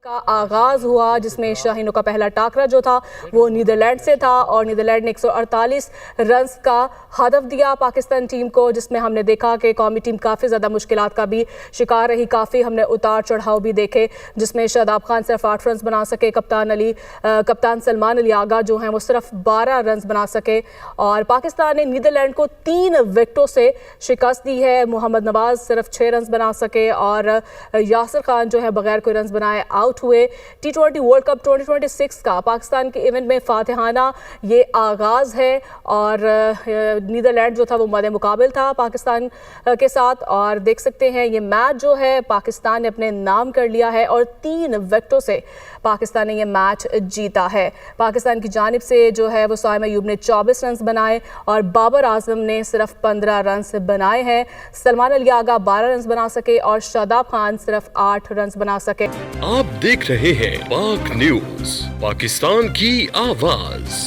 کا آغاز ہوا جس میں شاہینوں کا پہلا ٹاکرا جو تھا وہ نیدرلینڈ سے تھا اور نیدرلینڈ نے 148 رنز کا ہدف دیا پاکستان ٹیم کو، جس میں ہم نے دیکھا کہ قومی ٹیم کافی زیادہ مشکلات کا بھی شکار رہی، کافی ہم نے اتار چڑھاؤ بھی دیکھے، جس میں شاداب خان صرف 8 رنز بنا سکے، کپتان سلمان علی آغا جو ہیں وہ صرف 12 رنز بنا سکے، اور پاکستان نے نیدرلینڈ کو 3 وکٹوں سے شکست دی ہے۔ محمد نواز صرف 6 رنز بنا سکے اور یاسر خان جو ہے بغیر کوئی رنز بنائے آؤٹ ہوئے۔ T20 ورلڈ کپ 2026 کا پاکستان کے ایونٹ میں فاتحانہ یہ آغاز ہے، اور نیدرلینڈ جو تھا وہ مد مقابل تھا پاکستان کے ساتھ، اور دیکھ سکتے ہیں یہ میچ جو ہے پاکستان نے اپنے نام کر لیا ہے اور 3 وکٹوں سے پاکستان نے یہ میچ جیتا ہے۔ پاکستان کی جانب سے جو ہے وہ سائم ایوب نے 24 رنز بنائے اور بابر اعظم نے صرف 15 رنز بنائے ہیں۔ سلمان علی آغا 12 رنز بنا سکے اور شاداب خان صرف 8 رنز بنا سکے۔ آپ دیکھ رہے ہیں پاک نیوز، پاکستان کی آواز۔